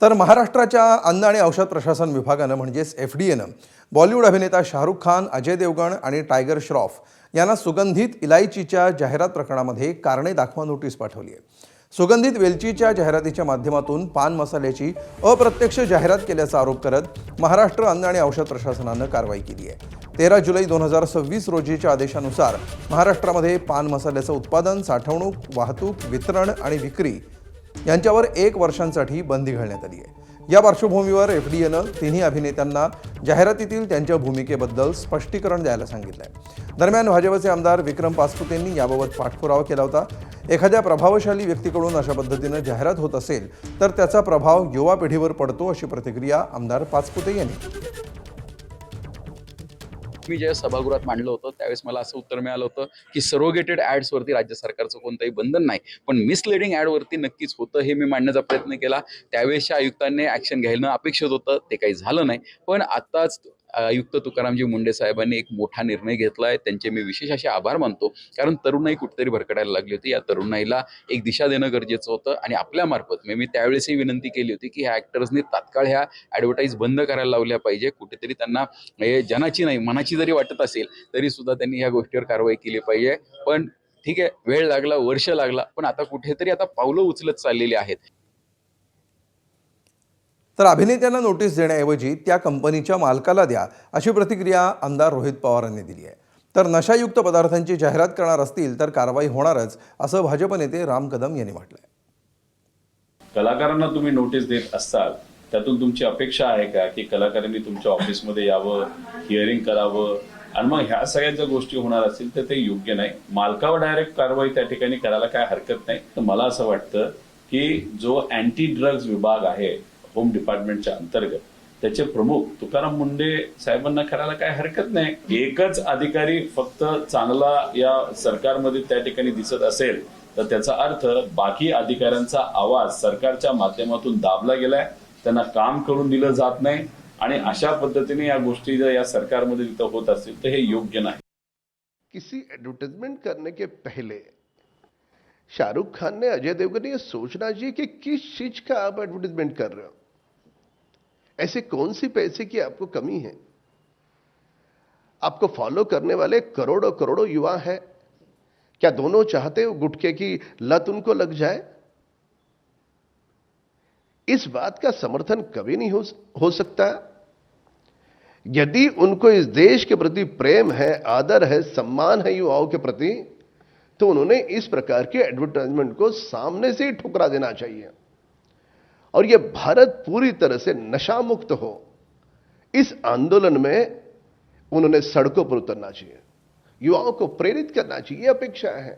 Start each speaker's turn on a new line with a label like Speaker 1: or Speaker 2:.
Speaker 1: तर महाराष्ट्राच्या अन्न आणि औषध प्रशासन विभागानं म्हणजेच एफडीएनं बॉलिवूड अभिनेता शाहरुख खान, अजय देवगण आणि टायगर श्रॉफ यांना सुगंधित इलायचीच्या जाहिरात प्रकरणामध्ये कारणे दाखवा नोटीस पाठवली आहे. सुगंधित वेलचीच्या जाहिरातीच्या माध्यमातून पान मसाल्याची अप्रत्यक्ष जाहिरात केल्याचा आरोप करत महाराष्ट्र अन्न आणि औषध प्रशासनानं कारवाई केली आहे. 13 जुलै 2026 रोजीच्या आदेशानुसार महाराष्ट्रामध्ये पान मसाल्याचं उत्पादन, साठवणूक, वाहतूक, वितरण आणि विक्री यांच्यावर 1 वर्षांसाठी बंदी घालण्यात आली आहे. या पार्श्वभूमीवर एफडीएनं तिन्ही अभिनेत्यांना जाहिरातीतील त्यांच्या भूमिकेबद्दल स्पष्टीकरण द्यायला सांगितलं आहे. दरम्यान भाजपचे आमदार विक्रम पाचपुतेंनी याबाबत पाठपुरावा केला होता. एखाद्या प्रभावशाली व्यक्तीकडून अशा पद्धतीनं जाहिरात होत असेल तर त्याचा प्रभाव युवा पिढीवर पडतो, अशी प्रतिक्रिया आमदार पाचपुते यांनी दिली.
Speaker 2: मी ज्या सभागृहात मांडलं होतं त्यावेळेस मला असं उत्तर मिळालं होतं की सरोगेटेड ॲड्सवरती राज्य सरकारचं कोणतंही बंधन नाही, पण मिसलिडिंग ॲडवरती नक्कीच होतं हे मी मांडण्याचा प्रयत्न केला. त्यावेळेसच्या आयुक्तांनी ॲक्शन घ्यायला अपेक्षित होतं, ते काही झालं नाही. पण आत्ताच आयुक्त तुकारामजी मुंडे साहेबांनी एक मोठा निर्णय घेतला आहे. त्यांचे मी विशेष असे आभार मानतो, कारण तरुणाई कुठेतरी भरकटायला लागली होती. या तरुणाईला एक दिशा देणं गरजेचं होतं आणि आपल्यामार्फत मी त्यावेळेसही विनंती केली होती की ह्या ॲक्टर्सनी तात्काळ ह्या ॲडव्हर्टाईज बंद करायला लावल्या पाहिजे. कुठेतरी त्यांना जनाची नाही मनाची जरी वाटत असेल तरी सुद्धा त्यांनी ह्या गोष्टीवर कारवाई केली पाहिजे. पण ठीक आहे, वेळ लागला, वर्ष लागला, पण आता कुठेतरी आता पावलं उचलत चाललेली आहेत.
Speaker 1: तर अभिनेत्यांना नोटीस देण्याऐवजी त्या कंपनीच्या मालकाला द्या, अशी प्रतिक्रिया आमदार रोहित पवारांनी दिली आहे. तर नशायुक्त पदार्थांची जाहिरात करणार असतील तर कारवाई होणारच, असं भाजप नेते राम कदम यांनी म्हटलंय.
Speaker 3: कलाकारांना तुम्ही नोटीस देत असाल, त्यातून तुमची अपेक्षा आहे का की कलाकारांनी तुमच्या ऑफिसमध्ये यावं, हिअरिंग करावं, आणि मग ह्या सगळ्या जर गोष्टी होणार असतील तर ते योग्य नाही. मालकावर डायरेक्ट कारवाई त्या ठिकाणी करायला काय हरकत नाही. तर मला असं वाटतं की जो अँटी ड्रग्ज विभाग आहे होम डिपार्टमेंटच्या अंतर्गत, त्याचे प्रमुख तुकाराम मुंडे साहेबांना करायला काय हरकत नाही. एकच अधिकारी फक्त चांगला या सरकारमध्ये त्या ठिकाणी दिसत असेल तर त्याचा अर्थ बाकी अधिकाऱ्यांचा आवाज सरकारच्या माध्यमातून दाबला गेलाय, त्यांना काम करून दिलं जात नाही, आणि अशा पद्धतीने या गोष्टी जर या सरकारमध्ये तिथं होत असतील तर हे योग्य नाही.
Speaker 4: किसी एडवर्टाइजमेंट करने के पहले शाहरुख खान ने, अजय देवगन ने ये सोचना चाहिए कि किस चीज का आप एडवर्टाइजमेंट कर रहे हो, ऐसे कौन सी पैसे की आपको कमी है. आपको फॉलो करने वाले करोड़ों करोड़ों युवा है. क्या दोनों चाहते हो गुटखे की लत उनको लग जाए? इस बात का समर्थन कभी नहीं हो सकता. यदि उनको इस देश के प्रति प्रेम है, आदर है, सम्मान है युवाओं के प्रति, तो उन्होंने इस प्रकार के एडवर्टाइजमेंट को सामने से ही ठुकरा देना चाहिए. और यह भारत पूरी तरह से नशा मुक्त हो, इस आंदोलन में उन्होंने सड़कों पर उतरना चाहिए, युवाओं को प्रेरित करना चाहिए, अपेक्षा है.